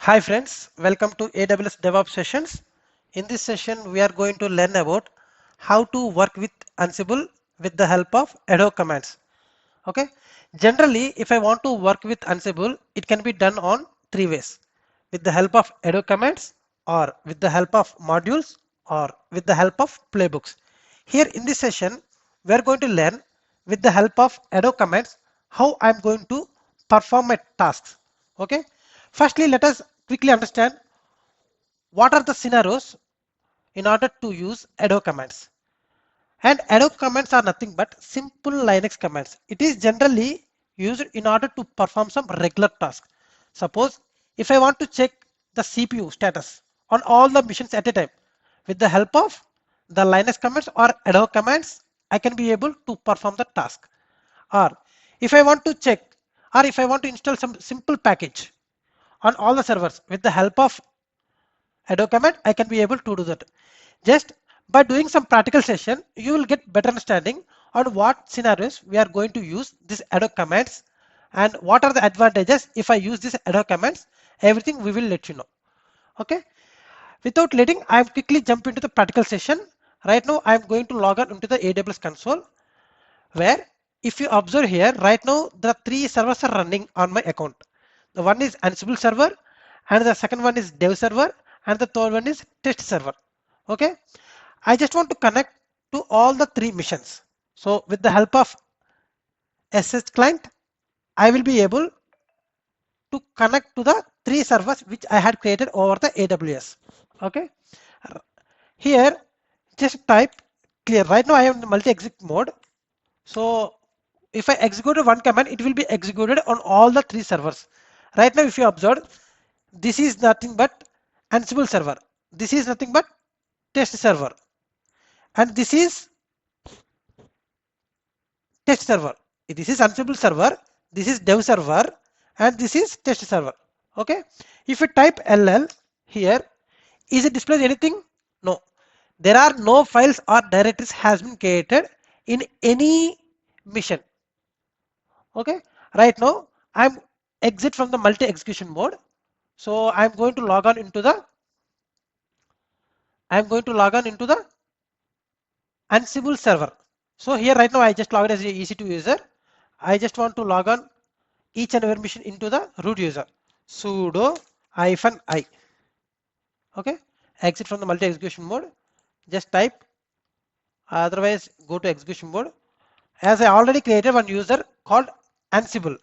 Hi friends, welcome to AWS Devops sessions. In this session, we are going to learn about how to work with Ansible with the help of ad-hoc commands. Okay. Generally, if I want to work with Ansible, it can be done on three ways: with the help of ad-hoc commands, or with the help of modules, or with the help of playbooks. Here in this session, we are going to learn with the help of ad-hoc commands how I'm going to perform my tasks. Okay. Firstly, let us quickly understand what are the scenarios in order to use ad-hoc commands. And ad-hoc commands are nothing but simple Linux commands. It is generally used in order to perform some regular tasks. Suppose if I want to check the CPU status on all the missions at a time, with the help of the Linux commands or ad-hoc commands, I can be able to perform the task. Or if I want to check, or if I want to install some simple package on all the servers with the help of ad-hoc command, I can be able to do that. Just by doing some practical session, you will get better understanding on what scenarios we are going to use these ad-hoc commands and what are the advantages if I use these ad-hoc commands. Everything we will let you know. Okay. Without letting, I quickly jump into the practical session. Right now, I am going to log on into the AWS console, where if you observe here, right now the three servers are running on my account. The one is Ansible server, and the second one is dev server, and the third one is test server. Okay. I just want to connect to all the three missions. So with the help of SSH client, I will be able to connect to the three servers which I had created over the AWS. Okay. Here, just type clear. Right now I am in multi-exec mode. So if I execute one command, it will be executed on all the three servers. Right now, if you observe, this is nothing but Ansible server. This is nothing but test server. And this is test server. This is Ansible server. This is dev server. And this is test server. Okay. If you type LL here, is it displays anything? No. There are no files or directories has been created in any mission. Okay. Right now, I'm exit from the multi-execution mode. So I'm going to log on into the Ansible server. So here right now I just logged as a EC2 user. I just want to log on each and every mission into the root user. Sudo -i. Okay. Exit from the multi-execution mode. Just type. Otherwise, go to execution mode. As I already created one user called Ansible.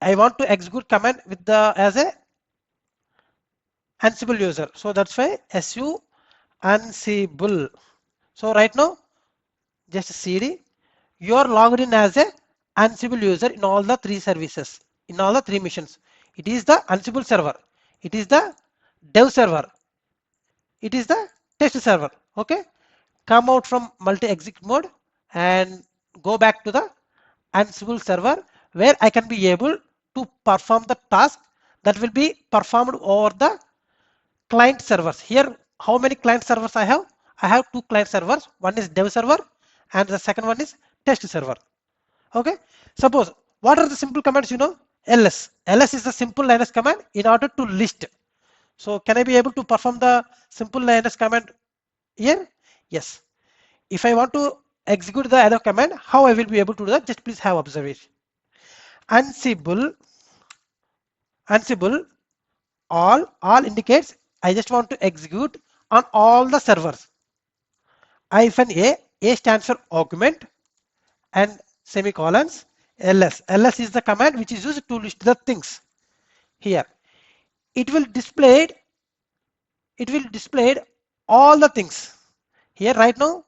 I want to execute command with the as a Ansible user. So that's why su Ansible. So right now, just cd, you are logged in as a Ansible user in all the three services, in all the three missions. It is the Ansible server. It is the dev server. It is the test server. Okay. Come out from multi-exec mode and go back to the Ansible server, where I can be able to perform the task that will be performed over the client servers. Here, how many client servers I have? I have two client servers. One is dev server and the second one is test server. Okay. Suppose, what are the simple commands you know? ls. ls is the simple Linux command in order to list. So can I be able to perform the simple Linux command here? Yes. If I want to execute the ad-hoc command, how I will be able to do that? Just please have observation. Ansible all indicates I just want to execute on all the servers. A stands for augment and semicolons. ls is the command which is used to list the things. Here it will display all the things. Here right now,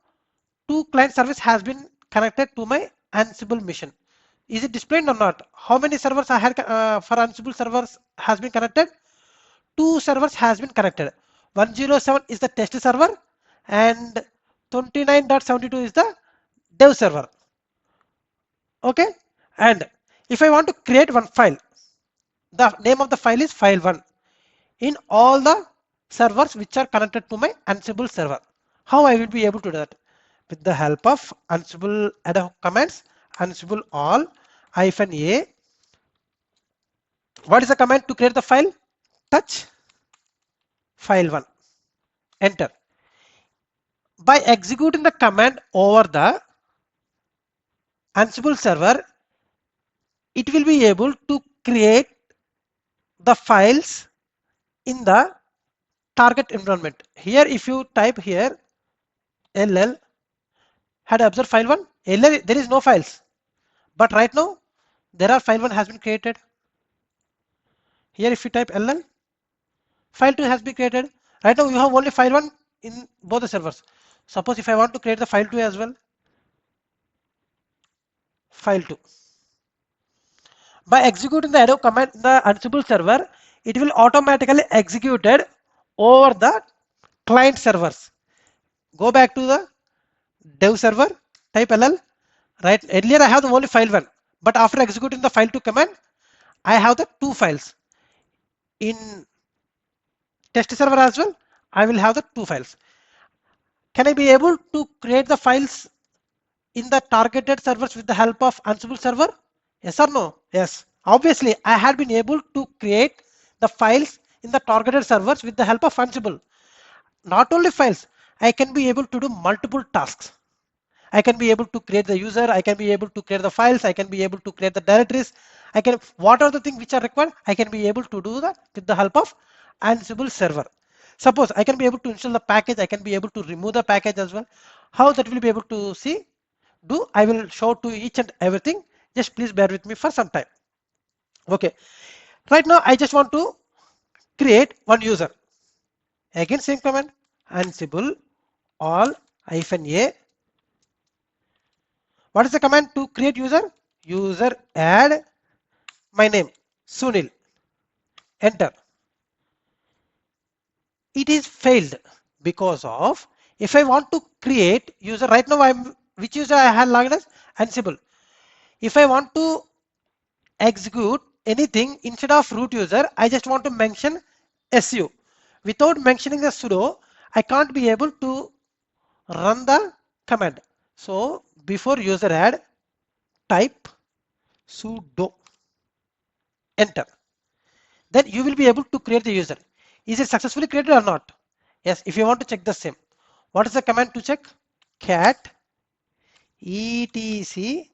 two client service has been connected to my Ansible mission. Is it displayed or not? How many servers I had for Ansible servers has been connected? Two servers has been connected. 107 is the test server and 29.72 is the dev server. Okay. And if I want to create one file, the name of the file is file1 in all the servers which are connected to my Ansible server. How I will be able to do that? With the help of Ansible ad-hoc commands, Ansible all -a. What is the command to create the file? touch file1, enter. By executing the command over the Ansible server, it will be able to create the files in the target environment. Here if you type here ll, had observed file1, ll there is no files, but right now there are file1 has been created. Here if you type ll, file2 has been created. Right now you have only file1 in both the servers. Suppose if I want to create the file2 as well, file2. By executing the AWS command in the Ansible server, it will automatically executed over the client servers. Go back to the dev server, type ll. Right, earlier I have the only file1, but after executing the file2 command, I have the two files. In test server as well, I will have the two files. Can I be able to create the files in the targeted servers with the help of Ansible server? Yes or no? Yes. Obviously, I had been able to create the files in the targeted servers with the help of Ansible. Not only files, I can be able to do multiple tasks. I can be able to create the user, I can be able to create the files, I can be able to create the directories. What are the things which are required? I can be able to do that with the help of Ansible server. Suppose I can be able to install the package, I can be able to remove the package as well. How that will be able to see? I will show to each and everything. Just please bear with me for some time. Okay. Right now I just want to create one user. Again same command, Ansible all -a. What is the command to create user? User add my name Sunil. Enter. It is failed because of if I want to create user right now which user I have logged as Ansible. If I want to execute anything instead of root user, I just want to mention su. Without mentioning the sudo, I can't be able to run the command. So before user add, type sudo, enter. Then you will be able to create the user. Is it successfully created or not? Yes, if you want to check the same. What is the command to check? Cat etc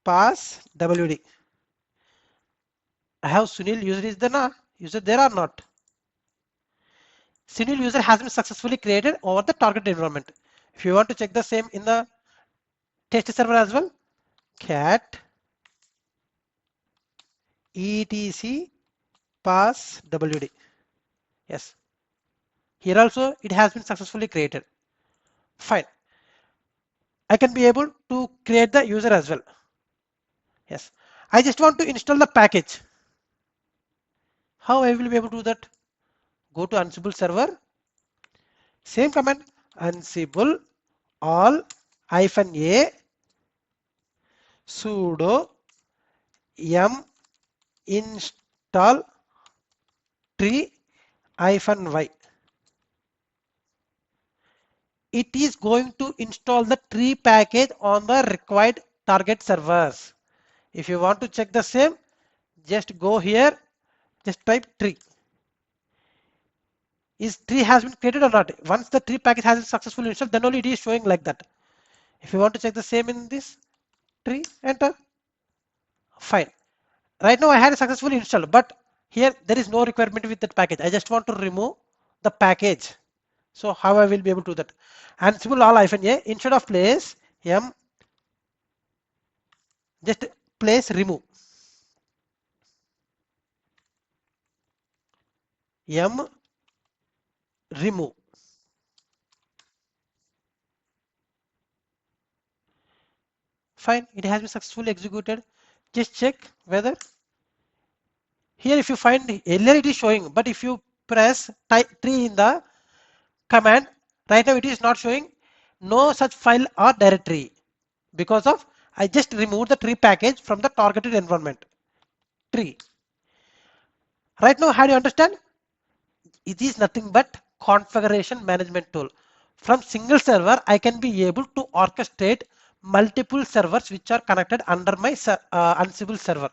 pass wd. I have Sunil user is the user there or not? Sunil user has been successfully created over the target environment. If you want to check the same in the test server as well, cat etc pass wd. Yes, here also it has been successfully created. Fine. I can be able to create the user as well. Yes, I just want to install the package. How I will be able to do that? Go to Ansible server, same command, Ansible all -a sudo yum install tree -y. It is going to install the tree package on the required target servers. If you want to check the same, just go here, just type tree. Is tree has been created or not? Once the tree package has been successfully installed, then only it is showing like that. If you want to check the same in this tree, enter. Fine. Right now I had successfully installed, but here there is no requirement with that package. I just want to remove the package. So how I will be able to do that? Ansible all -a instead of place m, just place remove. M remove. Fine, it has been successfully executed. Just check whether here if you find earlier it is showing, but if you press tree in the command, right now it is not showing no such file or directory because of I just removed the tree package from the targeted environment. Tree. Right now, how do you understand? It is nothing but configuration management tool. From single server, I can be able to orchestrate multiple servers which are connected under my Ansible server.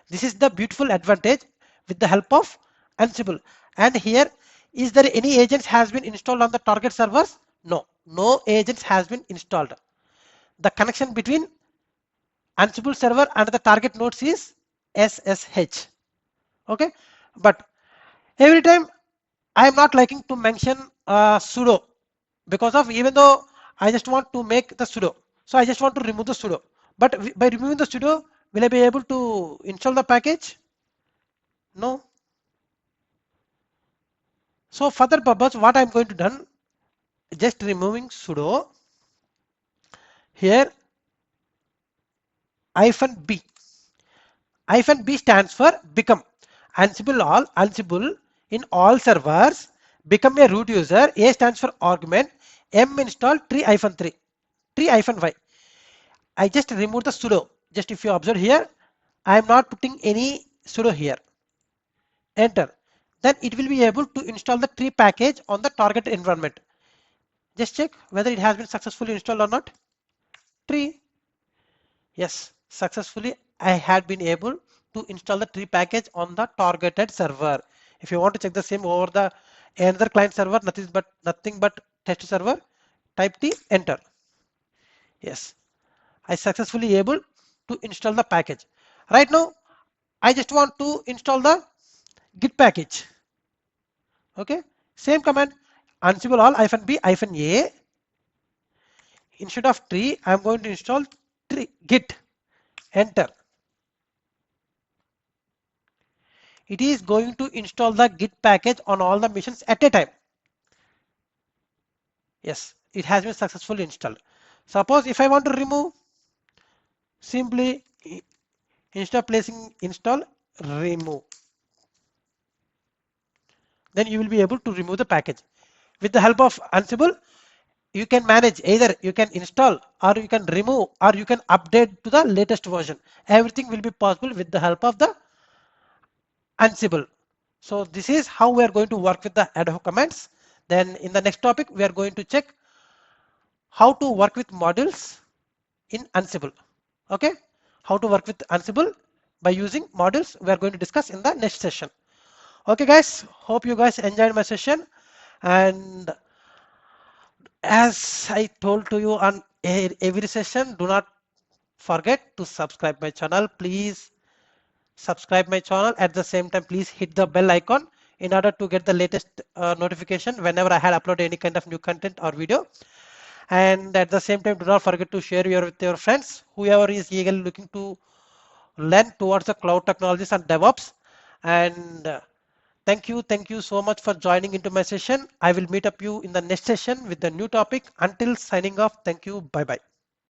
This is the beautiful advantage with the help of Ansible. And here, is there any agents has been installed on the target servers? No, no agents has been installed. The connection between Ansible server and the target nodes is SSH. Okay, but every time I am not liking to mention sudo, because of, even though I just want to make the sudo, so I just want to remove the sudo. But by removing the sudo, will I be able to install the package? No. So for that purpose, what I'm going to do, just removing sudo. Here hyphen b. Hyphen b stands for become. Ansible in all servers, become a root user. A stands for argument. M install tree hyphen 3. Tree hyphen y. I just remove the sudo. Just if you observe here, I am not putting any sudo here. Enter. Then it will be able to install the tree package on the target environment. Just check whether it has been successfully installed or not. Tree. Yes, successfully I had been able to install the tree package on the targeted server. If you want to check the same over the another client server, nothing but test server, type T, enter. Yes, I successfully able to install the package. Right now, I just want to install the Git package. Okay, same command, Ansible all hyphen b hyphen a. Instead of tree, I am going to install tree Git. Enter. It is going to install the Git package on all the machines at a time. Yes, it has been successfully installed. Suppose if I want to remove, simply instead of placing install, remove. Then you will be able to remove the package. With the help of Ansible, you can manage, either you can install or you can remove or you can update to the latest version. Everything will be possible with the help of the Ansible. So this is how we are going to work with the ad hoc commands. Then in the next topic, we are going to check how to work with modules in Ansible. Okay, how to work with Ansible by using modules, we are going to discuss in the next session. Okay guys, hope you guys enjoyed my session, and as I told to you on every session, do not forget to subscribe my channel. Please subscribe my channel. At the same time, please hit the bell icon in order to get the latest notification whenever I had uploaded any kind of new content or video. And at the same time, do not forget to share with your friends, whoever is eagerly looking to learn towards the cloud technologies and DevOps. And thank you so much for joining into my session. I will meet up you in the next session with the new topic. Until signing off, thank you, bye bye.